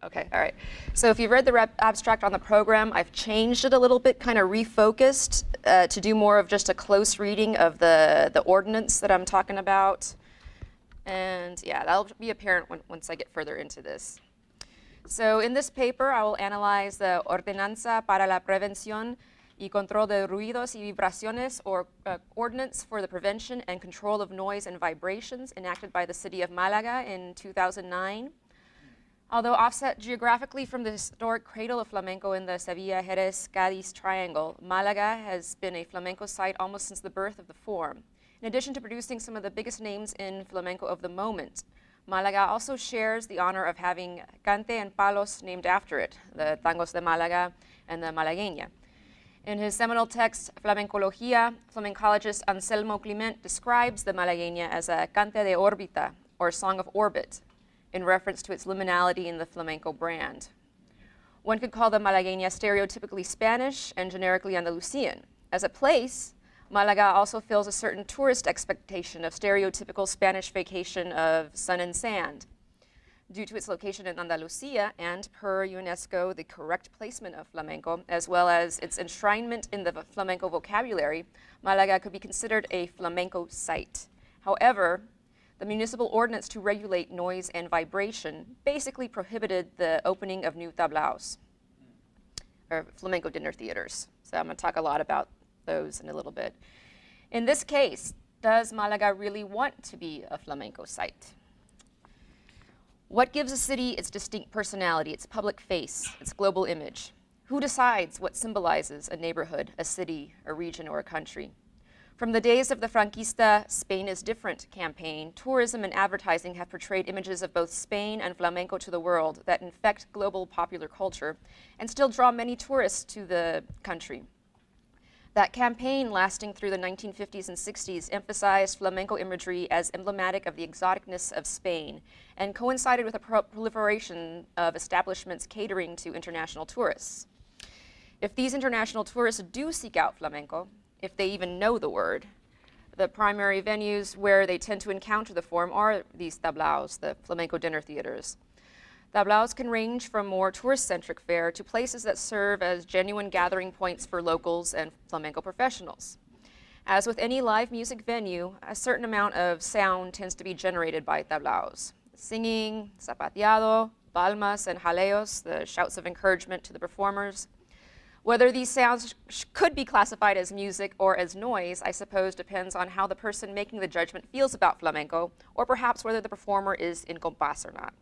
Okay, all right. So if you've read the abstract on the program, I've changed it a little bit, kind of refocused to do more of just a close reading of the ordinance that I'm talking about. And yeah, that'll be apparent once I get further into this. So in this paper, I will analyze the Ordenanza para la Prevención y Control de Ruidos y Vibraciones, or Ordinance for the Prevention and Control of Noise and Vibrations, enacted by the city of Malaga in 2009. Although offset geographically from the historic cradle of flamenco in the Sevilla-Jerez-Cádiz triangle, Malaga has been a flamenco site almost since the birth of the form. In addition to producing some of the biggest names in flamenco of the moment, Malaga also shares the honor of having cante and palos named after it, the tangos de Málaga and the Malagueña. In his seminal text, Flamencología, flamencologist Anselmo Climent describes the Malagueña as a cante de órbita, or song of orbit, in reference to its liminality in the flamenco brand. One could call the Malagueña stereotypically Spanish and generically Andalusian. As a place, Malaga also fills a certain tourist expectation of stereotypical Spanish vacation of sun and sand. Due to its location in Andalusia and, per UNESCO, the correct placement of flamenco, as well as its enshrinement in the flamenco vocabulary, Malaga could be considered a flamenco site. However, the municipal ordinance to regulate noise and vibration basically prohibited the opening of new tablaos, or flamenco dinner theaters. So I'm going to talk a lot about those in a little bit. In this case, does Malaga really want to be a flamenco site? What gives a city its distinct personality, its public face, its global image? Who decides what symbolizes a neighborhood, a city, a region, or a country? From the days of the Franquista Spain is Different campaign, tourism and advertising have portrayed images of both Spain and flamenco to the world that infect global popular culture and still draw many tourists to the country. That campaign, lasting through the 1950s and 60s, emphasized flamenco imagery as emblematic of the exoticness of Spain and coincided with a proliferation of establishments catering to international tourists. If these international tourists do seek out flamenco, if they even know the word, the primary venues where they tend to encounter the form are these tablaos, the flamenco dinner theaters. Tablaos can range from more tourist-centric fare to places that serve as genuine gathering points for locals and flamenco professionals. As with any live music venue, a certain amount of sound tends to be generated by tablaos. Singing, zapateado, palmas, and jaleos, the shouts of encouragement to the performers. Whether these sounds could be classified as music or as noise, I suppose, depends on how the person making the judgment feels about flamenco, or perhaps whether the performer is in compás or not.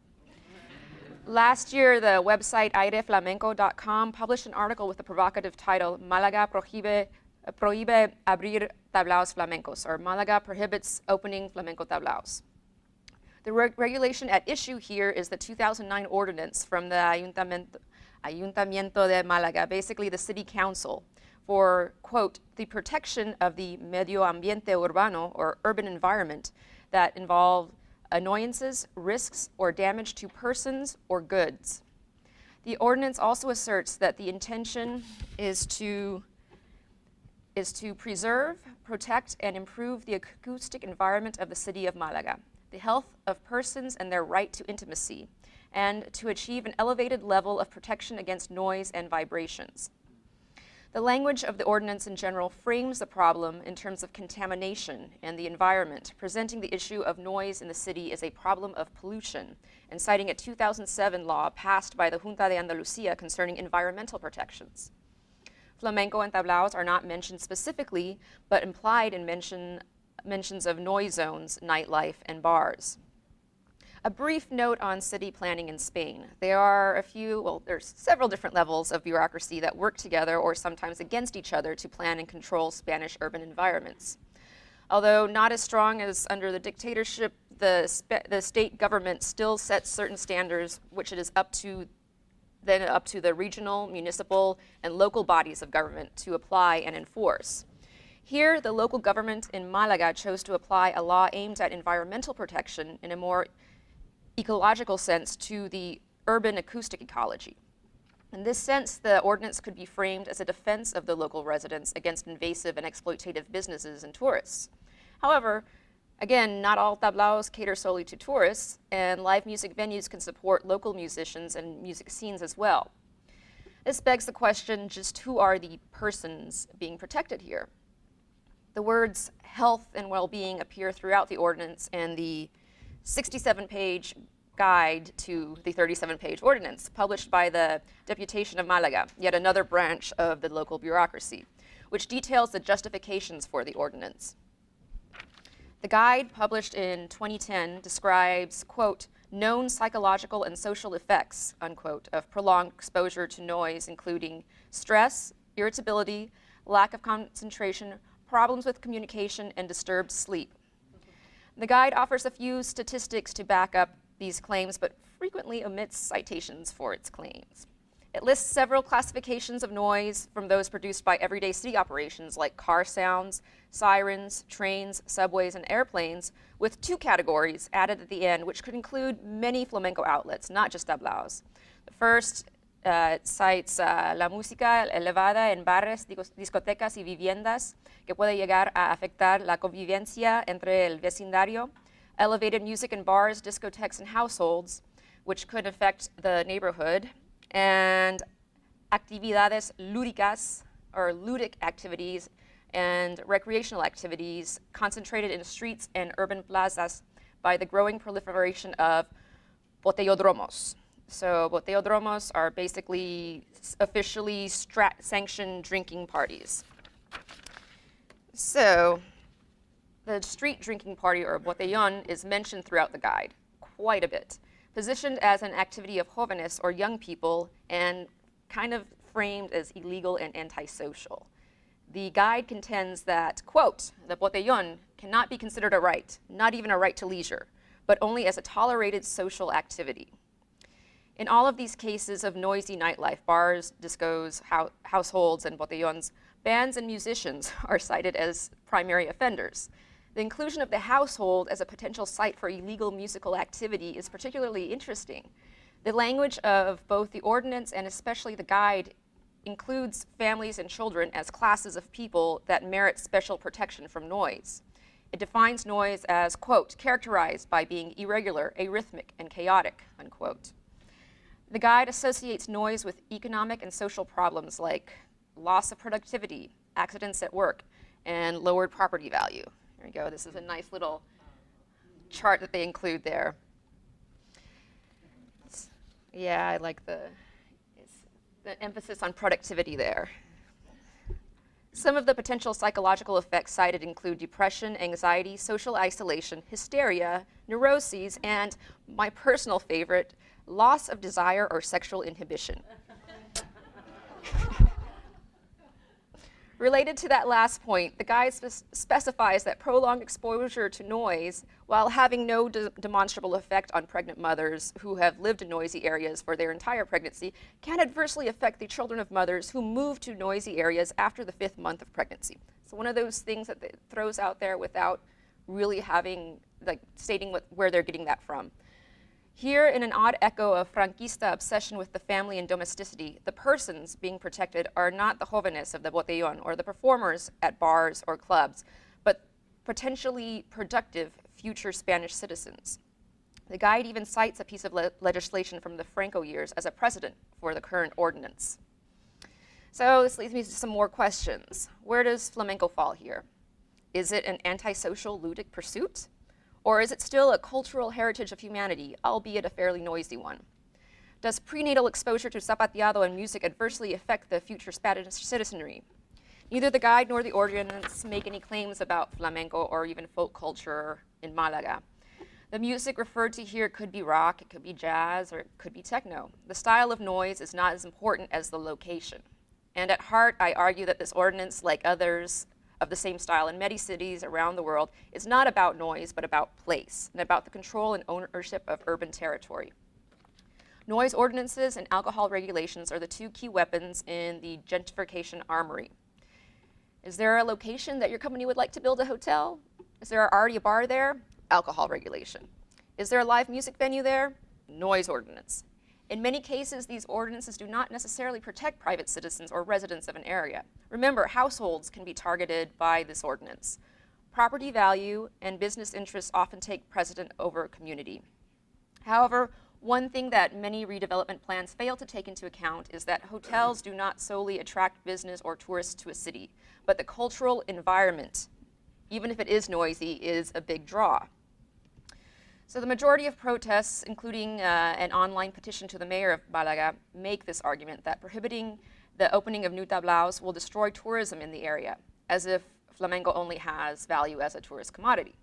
Last year, the website aireflamenco.com published an article with the provocative title, Málaga prohíbe abrir tablaos flamencos, or Málaga prohibits opening flamenco tablaos. The regulation at issue here is the 2009 ordinance from the Ayuntamiento de Málaga, basically the city council, for, quote, the protection of the medio ambiente urbano, or urban environment, that involve annoyances, risks, or damage to persons or goods. The ordinance also asserts that the intention is to preserve, protect, and improve the acoustic environment of the city of Malaga, the health of persons and their right to intimacy, and to achieve an elevated level of protection against noise and vibrations. The language of the ordinance in general frames the problem in terms of contamination and the environment, presenting the issue of noise in the city as a problem of pollution, and citing a 2007 law passed by the Junta de Andalucía concerning environmental protections. Flamenco and tablaos are not mentioned specifically, but implied in mentions of noise zones, nightlife, and bars. A brief note on city planning in Spain. There's several different levels of bureaucracy that work together or sometimes against each other to plan and control Spanish urban environments. Although not as strong as under the dictatorship, the state government still sets certain standards, which it is up to the regional, municipal, and local bodies of government to apply and enforce. Here, the local government in Malaga chose to apply a law aimed at environmental protection in a more ecological sense to the urban acoustic ecology. In this sense, the ordinance could be framed as a defense of the local residents against invasive and exploitative businesses and tourists. However, Again, not all tablaos cater solely to tourists, and live music venues can support local musicians and music scenes as well. This begs the question, just who are the persons being protected here? The words health and well-being appear throughout the ordinance and the 67-page guide to the 37-page ordinance published by the Deputation of Malaga, yet another branch of the local bureaucracy, which details the justifications for the ordinance. The guide, published in 2010, describes, quote, known psychological and social effects, unquote, of prolonged exposure to noise, including stress, irritability, lack of concentration, problems with communication, and disturbed sleep. The guide offers a few statistics to back up these claims, but frequently omits citations for its claims. It lists several classifications of noise from those produced by everyday city operations like car sounds, sirens, trains, subways, and airplanes, with 2 categories added at the end, which could include many flamenco outlets, not just tablaos. The first cites la música elevada en bares, discotecas y viviendas, que puede llegar a afectar la convivencia entre el vecindario, elevated music in bars, discotheques, and households, which could affect the neighborhood, and actividades lúdicas, or ludic activities, and recreational activities concentrated in streets and urban plazas by the growing proliferation of botellodromos. So botellodromos are basically officially sanctioned drinking parties. So the street drinking party, or botellón, is mentioned throughout the guide quite a bit, positioned as an activity of jóvenes, or young people, and kind of framed as illegal and antisocial. The guide contends that, quote, the botellón cannot be considered a right, not even a right to leisure, but only as a tolerated social activity. In all of these cases of noisy nightlife, bars, discos, households, and botellons, bands and musicians are cited as primary offenders. The inclusion of the household as a potential site for illegal musical activity is particularly interesting. The language of both the ordinance and especially the guide includes families and children as classes of people that merit special protection from noise. It defines noise as, quote, characterized by being irregular, arrhythmic, and chaotic, unquote. The guide associates noise with economic and social problems like loss of productivity, accidents at work, and lowered property value. There you go. This is a nice little chart that they include there. Yeah, I like the emphasis on productivity there. Some of the potential psychological effects cited include depression, anxiety, social isolation, hysteria, neuroses, and my personal favorite, loss of desire or sexual inhibition. Related to that last point, the guide specifies that prolonged exposure to noise, while having no demonstrable effect on pregnant mothers who have lived in noisy areas for their entire pregnancy, can adversely affect the children of mothers who move to noisy areas after the 5th month of pregnancy. So one of those things that it throws out there without really having, like, stating where they're getting that from. Here, in an odd echo of Franquista obsession with the family and domesticity, the persons being protected are not the jóvenes of the botellón or the performers at bars or clubs, but potentially productive future Spanish citizens. The guide even cites a piece of legislation from the Franco years as a precedent for the current ordinance. So this leads me to some more questions. Where does flamenco fall here? Is it an antisocial ludic pursuit? Or is it still a cultural heritage of humanity, albeit a fairly noisy one? Does prenatal exposure to zapateado and music adversely affect the future Spanish citizenry? Neither the guide nor the ordinance make any claims about flamenco or even folk culture in Malaga. The music referred to here could be rock, it could be jazz, or it could be techno. The style of noise is not as important as the location. And at heart, I argue that this ordinance, like others of the same style in many cities around the world, is not about noise, but about place, and about the control and ownership of urban territory. Noise ordinances and alcohol regulations are the 2 key weapons in the gentrification armory. Is there a location that your company would like to build a hotel? Is there already a bar there? Alcohol regulation. Is there a live music venue there? Noise ordinance. In many cases, these ordinances do not necessarily protect private citizens or residents of an area. Remember, households can be targeted by this ordinance. property value and business interests often take precedent over community. However, one thing that many redevelopment plans fail to take into account is that hotels do not solely attract business or tourists to a city, but the cultural environment, even if it is noisy, is a big draw. So the majority of protests, including an online petition to the mayor of Malaga, make this argument that prohibiting the opening of new tablaos will destroy tourism in the area, as if flamenco only has value as a tourist commodity.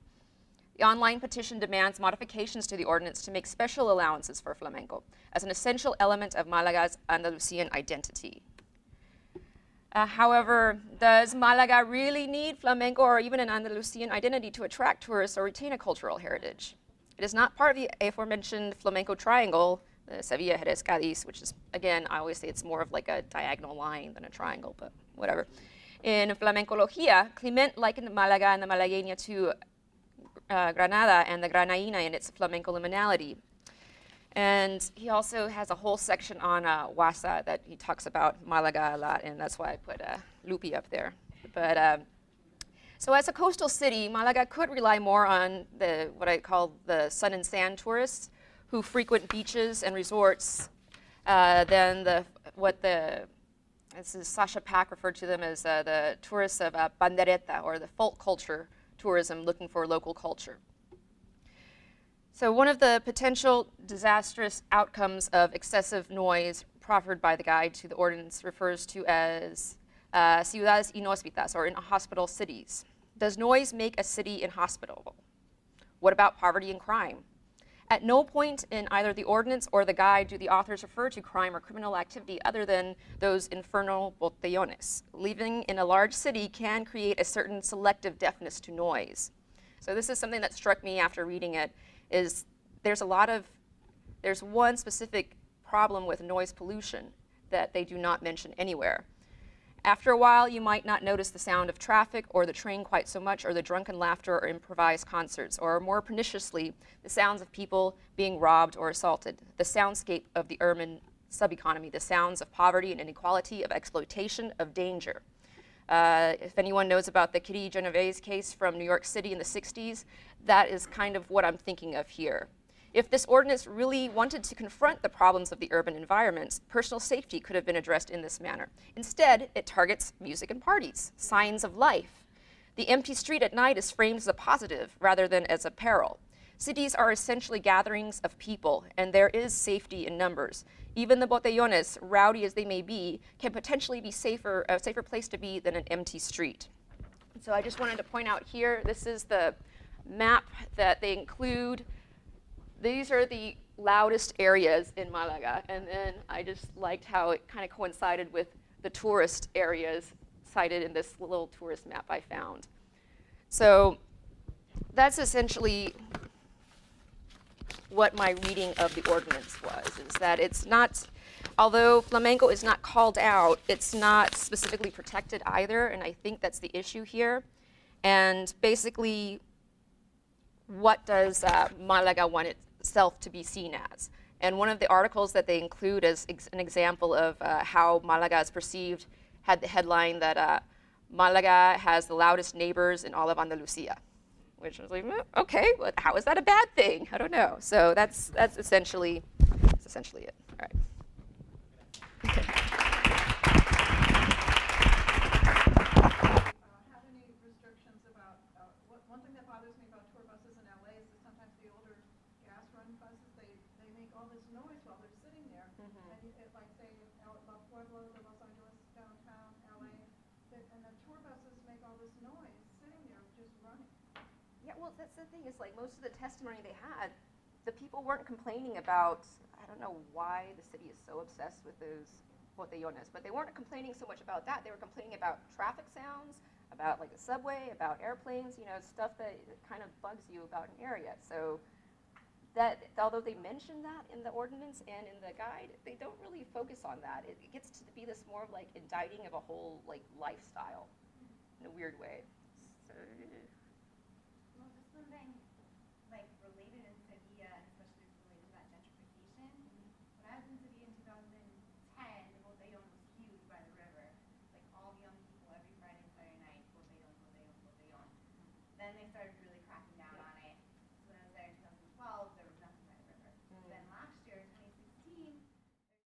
The online petition demands modifications to the ordinance to make special allowances for flamenco as an essential element of Malaga's Andalusian identity. However, does Malaga really need flamenco or even an Andalusian identity to attract tourists or retain a cultural heritage? It is not part of the aforementioned flamenco triangle, the Sevilla, Jerez, Cádiz, which is, again, I always say it's more of like a diagonal line than a triangle, but whatever. In flamencología, Clement likened Malaga and the Malagueña to Granada and the Granaína in its flamenco liminality. And he also has a whole section on Wasa that he talks about Malaga a lot, and that's why I put Lupi up there. But so as a coastal city, Malaga could rely more on what I call the sun and sand tourists who frequent beaches and resorts than this is Sasha Pack referred to them as the tourists of bandereta, or the folk culture tourism looking for local culture. So one of the potential disastrous outcomes of excessive noise proffered by the guide to the ordinance refers to as ciudades inhóspitas, or inhospitable cities. Does noise make a city inhospitable? What about poverty and crime? At no point in either the ordinance or the guide do the authors refer to crime or criminal activity other than those infernal botellones. Living in a large city can create a certain selective deafness to noise. So this is something that struck me after reading it, is there's one specific problem with noise pollution that they do not mention anywhere. After a while, you might not notice the sound of traffic or the train quite so much, or the drunken laughter or improvised concerts, or more perniciously, the sounds of people being robbed or assaulted, the soundscape of the urban sub-economy, the sounds of poverty and inequality, of exploitation, of danger. If anyone knows about the Kitty Genovese case from New York City in the 60s, that is kind of what I'm thinking of here. If this ordinance really wanted to confront the problems of the urban environments, personal safety could have been addressed in this manner. Instead, it targets music and parties, signs of life. The empty street at night is framed as a positive rather than as a peril. Cities are essentially gatherings of people, and there is safety in numbers. Even the botellones, rowdy as they may be, can potentially be a safer place to be than an empty street. So I just wanted to point out here, this is the map that they include. These are the loudest areas in Malaga, and then I just liked how it kind of coincided with the tourist areas cited in this little tourist map I found. So that's essentially what my reading of the ordinance was, is that it's not, although flamenco is not called out, it's not specifically protected either, and I think that's the issue here. And basically, what does Malaga want itself to be seen as? And one of the articles that they include as an example of how Malaga is perceived had the headline that Malaga has the loudest neighbors in all of Andalusia, which was like, okay, well, how is that a bad thing? I don't know. So that's essentially it. All right. Have any restrictions about one thing that bothers me about tour buses in LA is that sometimes the older gas-run buses they make all this noise while they're sitting there. And like say La Puebla, or Los Angeles, downtown LA, and the tour buses make all this noise sitting there just running. Yeah, well, that's the thing, is like most of the testimony they had, the people weren't complaining about, I don't know why the city is so obsessed with those botellones, but they weren't complaining so much about that. They were complaining about traffic sounds, about like the subway, about airplanes, stuff that kind of bugs you about an area. So that, although they mention that in the ordinance and in the guide, they don't really focus on that. It gets to be this more of like indicting of a whole like lifestyle in a weird way. So